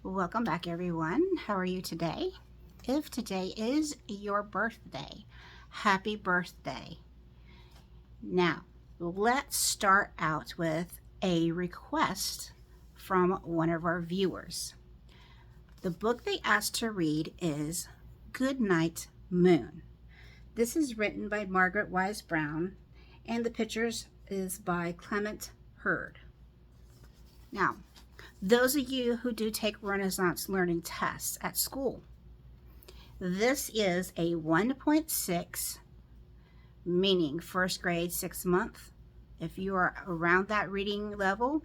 Welcome back, everyone. How are you today? If today is your birthday, happy birthday. Now, let's start out with a request from one of our viewers. The book they asked to read is Goodnight Moon. This is written by Margaret Wise Brown, and the pictures is by Clement Hurd. Now, those of you who do take Renaissance learning tests at school, this is a 1.6, meaning first grade, 6th month. If you are around that reading level,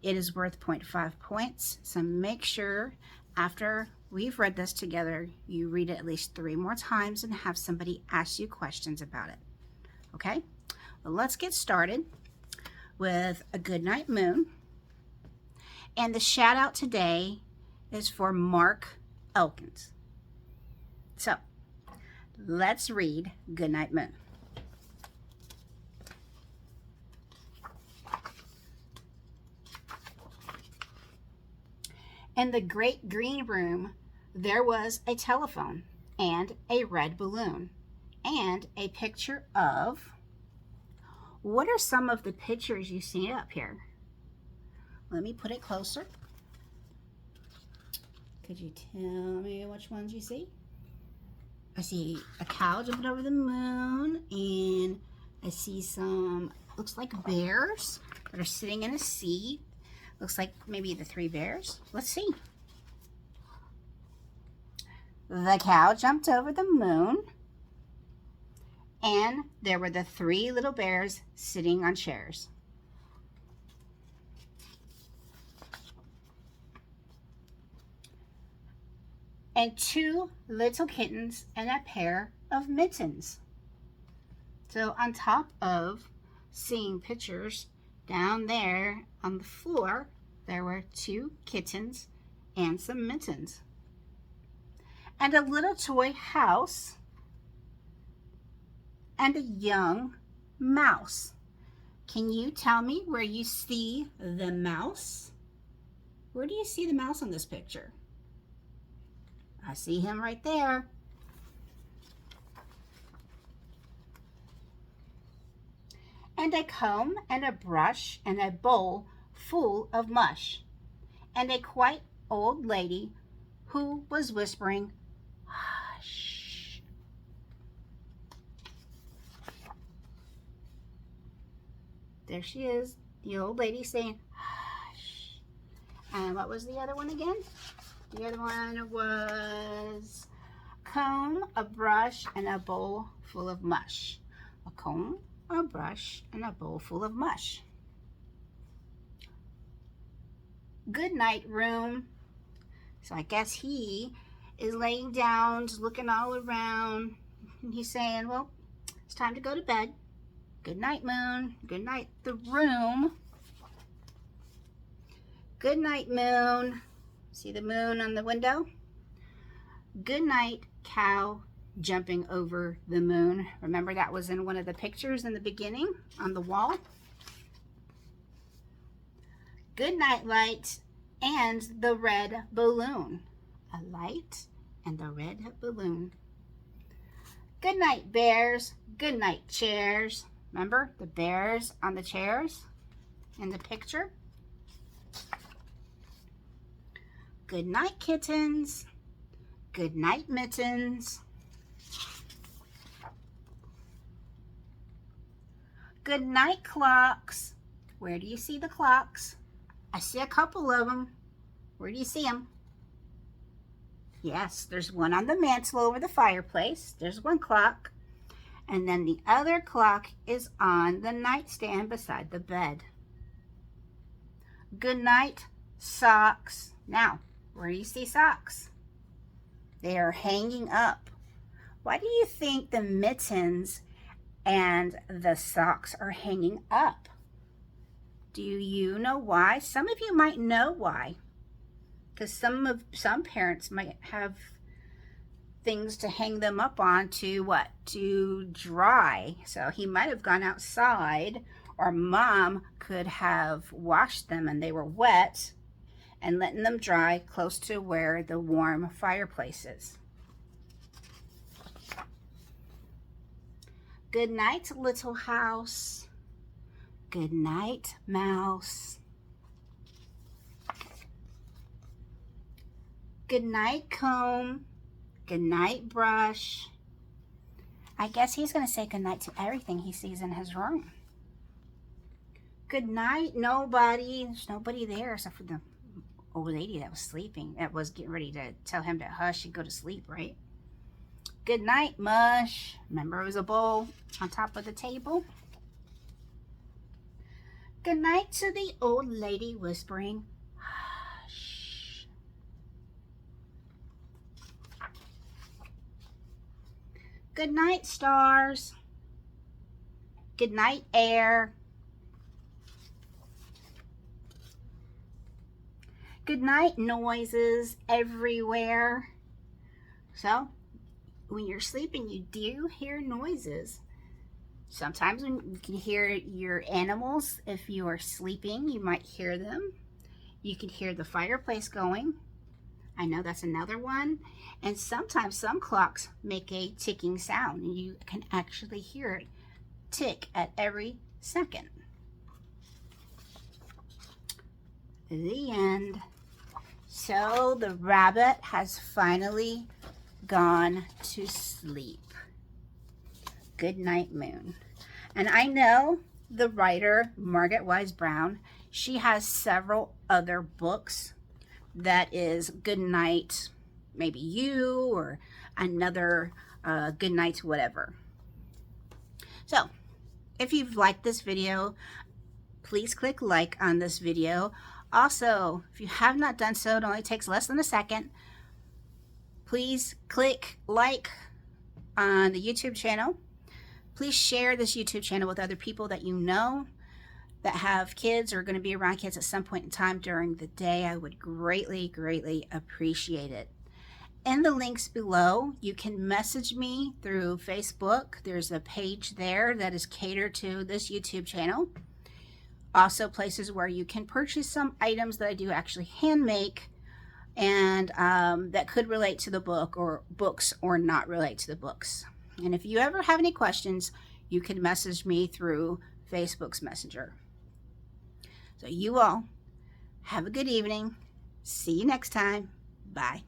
it is worth 0.5 points. So make sure after we've read this together, you read it at least 3 more times and have somebody ask you questions about it. Okay? Well, let's get started with A Goodnight Moon. And the shout out today is for Mark Elkins. So let's read Goodnight Moon. In the great green room, there was a telephone and a red balloon and a picture of... What are some of the pictures you see up here? Let me put it closer. Could you tell me which ones you see? I see a cow jumping over the moon, and I see some, looks like bears that are sitting in a seat. Looks like maybe the 3 bears. Let's see. The cow jumped over the moon, and there were the 3 little bears sitting on chairs. And 2 little kittens and a pair of mittens. So on top of seeing pictures, down there on the floor, there were 2 kittens and some mittens. And a little toy house and a young mouse. Can you tell me where you see the mouse? Where do you see the mouse on this picture? I see him right there. And a comb and a brush and a bowl full of mush. And a quite old lady who was whispering, hush. There she is, the old lady saying, hush. And what was the other one again? The other one was comb, a brush, and a bowl full of mush. A comb, a brush, and a bowl full of mush. Good night, room. So I guess he is laying down, just looking all around. And he's saying, well, it's time to go to bed. Good night, moon. Good night, the room. Good night, moon. See the moon on the window? Good night, cow jumping over the moon. Remember that was in one of the pictures in the beginning on the wall? Good night, light and the red balloon. A light and the red balloon. Good night, bears. Good night, chairs. Remember the bears on the chairs in the picture? Good night, kittens. Good night, mittens. Good night, clocks. Where do you see the clocks? I see a couple of them. Where do you see them? Yes, there's one on the mantle over the fireplace. There's one clock. And then the other clock is on the nightstand beside the bed. Good night, socks. Now, where do you see socks? They are hanging up. Why do you think the mittens and the socks are hanging up? Do you know why? Some of you might know why. Because some parents might have things to hang them up on to what? To dry. So he might have gone outside, or mom could have washed them and they were wet, and letting them dry close to where the warm fireplace is. Good night, little house. Good night, mouse. Good night, comb. Good night, brush. I guess he's going to say good night to everything he sees in his room. Good night, nobody. There's nobody there except for the old lady that was sleeping. That was getting ready to tell him to hush and go to sleep, right? Good night, Mush. Remember, it was a bowl on top of the table. Good night to the old lady whispering, hush. Good night, stars. Good night, air. Good night, noises everywhere. So, when you're sleeping, you do hear noises. Sometimes when you can hear your animals, if you are sleeping, you might hear them. You can hear the fireplace going. I know that's another one. And sometimes some clocks make a ticking sound, and you can actually hear it tick at every second. The end. So the rabbit has finally gone to sleep. Good night, Moon. And I know the writer, Margaret Wise Brown, she has several other books that is Good Night, maybe You, or another Good Night whatever. So, if you've liked this video, please click like on this video. Also, if you have not done so, it only takes less than a second. Please click like on the YouTube channel. Please share this YouTube channel with other people that you know that have kids or are going to be around kids at some point in time during the day. I would greatly, greatly appreciate it. In the links below, you can message me through Facebook. There's a page there that is catered to this YouTube channel. Also places where you can purchase some items that I do actually hand make and that could relate to the book or books or not relate to the books. And if you ever have any questions, you can message me through Facebook's Messenger. So you all have a good evening. See you next time. Bye.